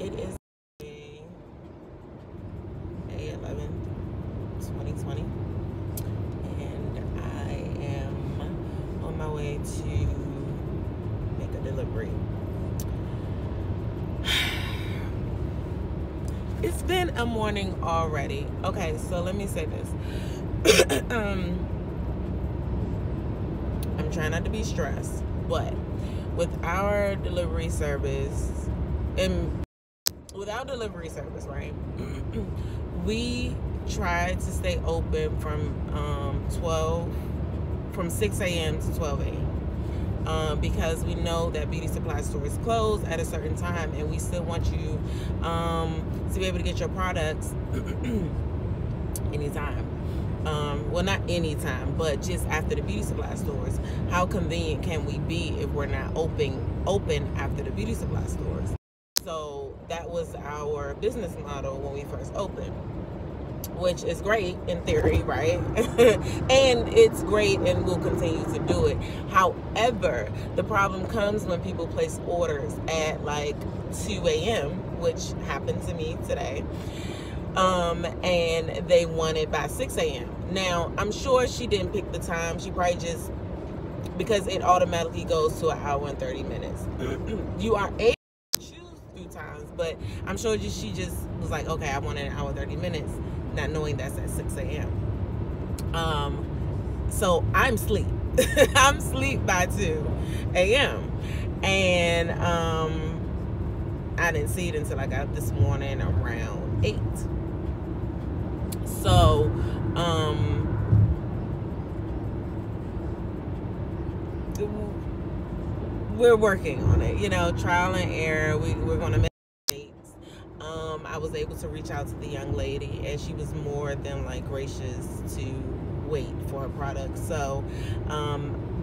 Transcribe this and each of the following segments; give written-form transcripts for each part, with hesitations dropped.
It is A11, 2020, and I am on my way to make a delivery. It's been a morning already. Okay, so let me say this. I'm trying not to be stressed, but with our delivery service, right? We try to stay open from 6 a.m. to 12 a.m. Because we know that beauty supply stores close at a certain time, and we still want you to be able to get your products anytime. Well, not anytime, but just after the beauty supply stores. How convenient can we be if we're not open after the beauty supply stores? So that was our business model when we first opened, which is great in theory, right? And it's great, and we'll continue to do it. However, the problem comes when people place orders at like 2 a.m., which happened to me today, and they want it by 6 a.m. Now, I'm sure she didn't pick the time. She probably just, because it automatically goes to 1 hour and 30 minutes. You are able to choose through times, but I'm sure she just was like, okay, I want it 1 hour and 30 minutes, not knowing that's at 6 a.m. So I'm asleep. I'm asleep by 2 a.m. And I didn't see it until I got up this morning around 8. So we're working on it, trial and error. We're going to make mistakes. I was able to reach out to the young lady, and she was more than like gracious to wait for her product. So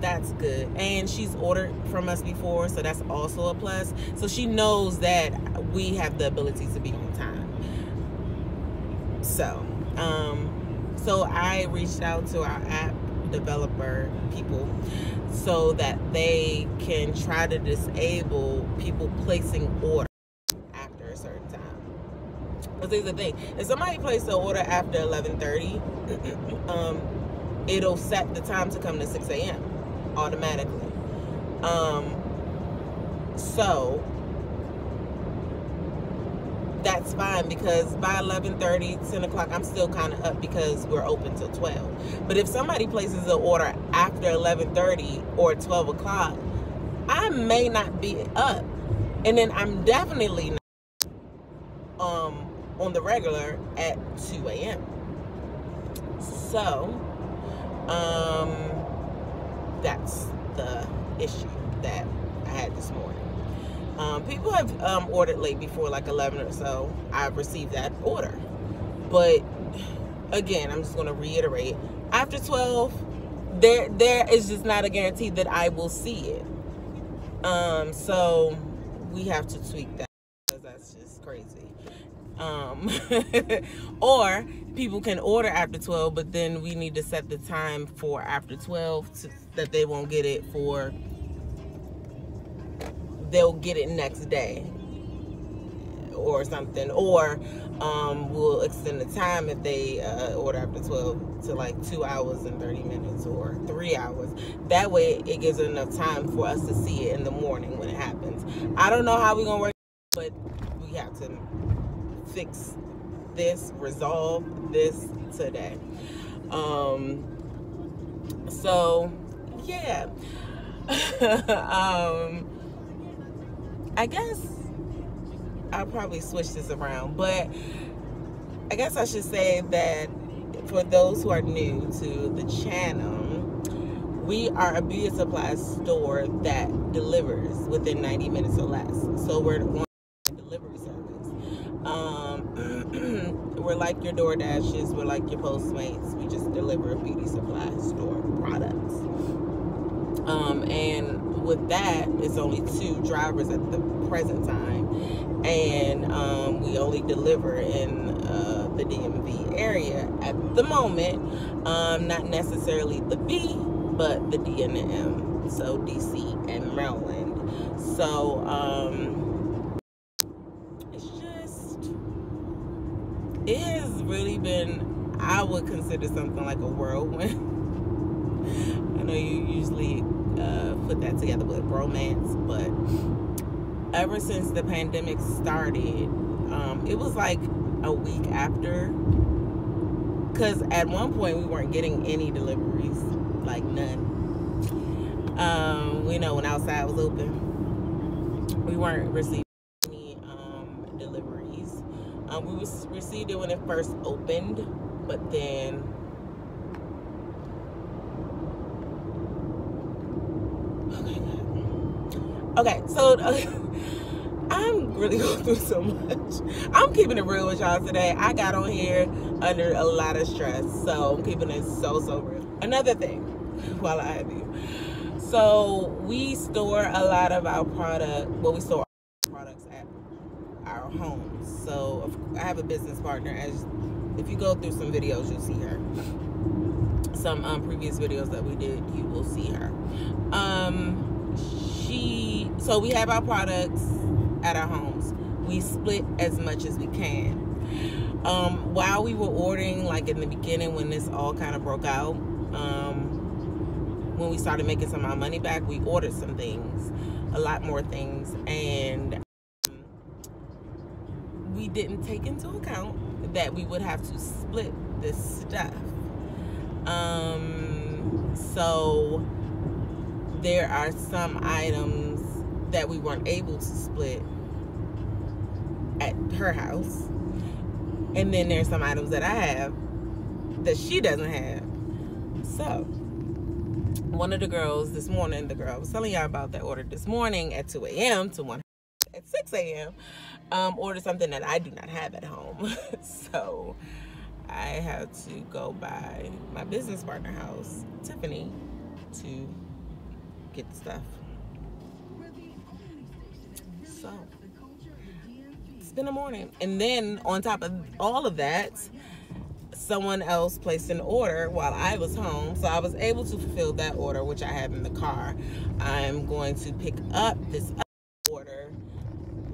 that's good. And she's ordered from us before, so that's also a plus. So she knows that we have the ability to be on time. So I reached out to our app developer people so that they can try to disable people placing orders after a certain time. But here's the thing: if somebody places an order after 11:30, it'll set the time to come to 6 a.m. automatically. So that's fine, because by 11:30, 10 o'clock, I'm still kind of up because we're open till 12. But if somebody places an order after 11:30 or 12 o'clock, I may not be up. And then I'm definitely not on the regular at 2 a.m. So that's the issue that I had this morning. People have ordered late before, like 11 or so. I've received that order. But again, I'm just going to reiterate, after 12, there is just not a guarantee that I will see it. So we have to tweak that, because that's just crazy. Or people can order after 12, but then we need to set the time for after 12 that they won't get it for. They'll get it next day or something, or we'll extend the time if they order after 12 to like 2 hours and 30 minutes or 3 hours. That way it gives enough time for us to see it in the morning when it happens. I don't know how we're gonna work, but we have to fix this, resolve this today. So yeah. I guess I'll probably switch this around, but I guess I should say that for those who are new to the channel, we are a beauty supply store that delivers within 90 minutes or less. So we're on a delivery service. We're like your DoorDashes, we're like your Postmates. We just deliver beauty supply store products. And with that, it's only 2 drivers at the present time, and we only deliver in the DMV area at the moment. Not necessarily the B, but the D and the M, so DC and Maryland. So it's I would consider something like a whirlwind. I know you usually put that together with romance, but ever since the pandemic started, it was like a week after, because at one point we weren't getting any deliveries, like none. We know when outside was open, we weren't receiving any deliveries. We received it when it first opened, but then okay, so I'm really going through so much. I'm keeping it real with y'all today. I got on here under a lot of stress, so I'm keeping it so real. Another thing, while I have you, so we store a lot of our we store our products at our homes. So I have a business partner. As if you go through some videos, you'll see her. Some previous videos that we did, you will see her. So we have our products at our homes. We split as much as we can. While we were ordering, like in the beginning when this all kind of broke out, when we started making some of our money back, we ordered some things, a lot more things, and we didn't take into account that we would have to split this stuff. So there are some items that we weren't able to split at her house, and then there's some items that I have that she doesn't have. So one of the girls this morning, the girl I was telling y'all about that ordered this morning at 2 a.m. to one at 6 a.m. Ordered something that I do not have at home. So I had to go by my business partner house, Tiffany, to get the stuff. So it's been a morning. And then on top of all of that, someone else placed an order while I was home. So I was able to fulfill that order, which I have in the car. I'm going to pick up this other order.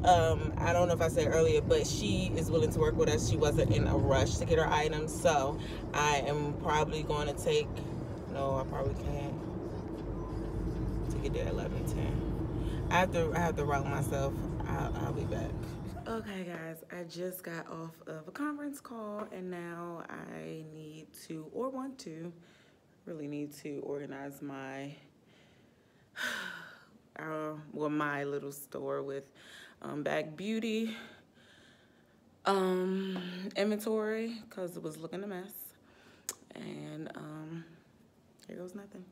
I don't know if I said earlier, but she is willing to work with us. She wasn't in a rush to get her items. So I am probably going to take, no, I probably can't. To get there at 11:10. I have to route myself. I'll be back. Okay, guys, I just got off of a conference call, and now I need to, or want to, really need to organize my, my little store with Bag Beauty inventory, because it was looking a mess, and here goes nothing.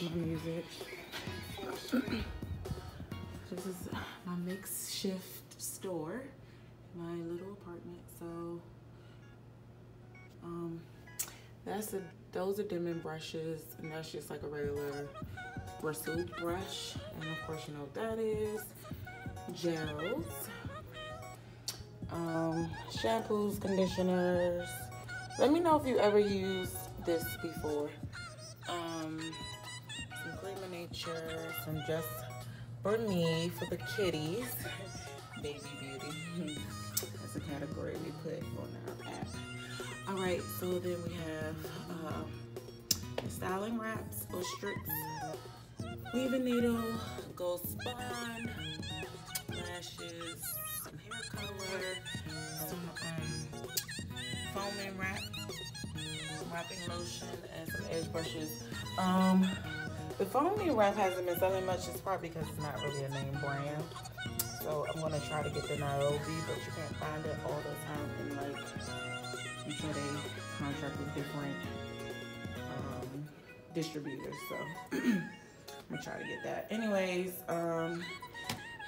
is my music. This is my makeshift store, my little apartment. So those are dimming brushes, and that's just like a regular bristle brush. And of course, you know what that is. Gels, shampoos, conditioners. Let me know if you ever used this before. Some Cream of Nature, some Just for Me for the kitties. Baby beauty. That's a category we put on our app. All right, so then we have the styling wraps or strips, weaving needle, gold spun, lashes, some hair color, some foaming wrap, wrapping lotion, and some edge brushes. The foaming wrap hasn't been selling much. It's probably because it's not really a name brand. So I'm gonna try to get the Nairobi, but you can't find it all the time. And like, I'm sure they contract with different distributors. So I'm gonna try to get that. Anyways,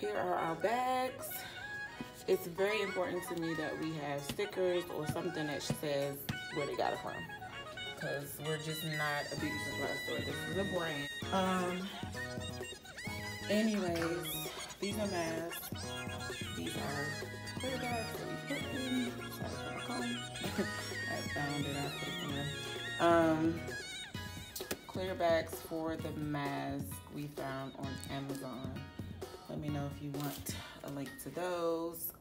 here are our bags. It's very important to me that we have stickers or something that says where they got it from, because we're just not a beauty supply store. This is a brand. Anyways, these are masks. These are clear bags that we put in. Sorry for my comb. I found it. I put it in there. Clear bags for the mask we found on Amazon. Let me know if you want a link to those.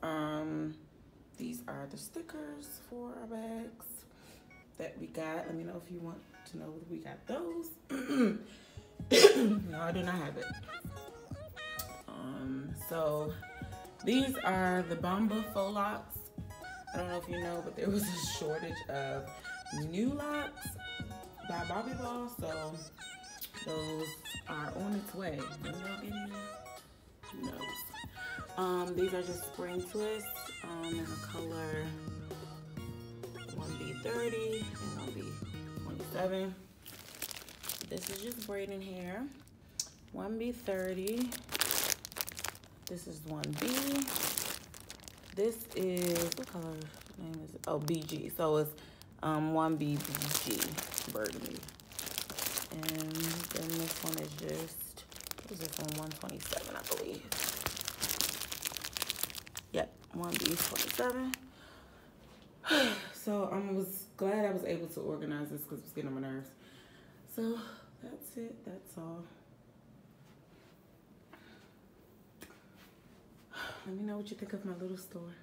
These are the stickers for our bags that we got. Let me know if you want to know if we got those. No, I do not have it. So these are the Bomba Faux Locks. I don't know if you know, but there was a shortage of new locks by Bobbi Ball, so those are on its way. When they'll get here, who knows? These are just spring twists in the color 1B30 and 1B27. This is just braiding hair. 1B30. This is 1B. This is, what color name is it? Oh, BG. So it's 1B BG burgundy. And then this one is just, what is this one? 127, I believe. Yep, 1B27. So I was glad I was able to organize this because it was getting on my nerves. So that's it. That's all. Let me know what you think of my little store.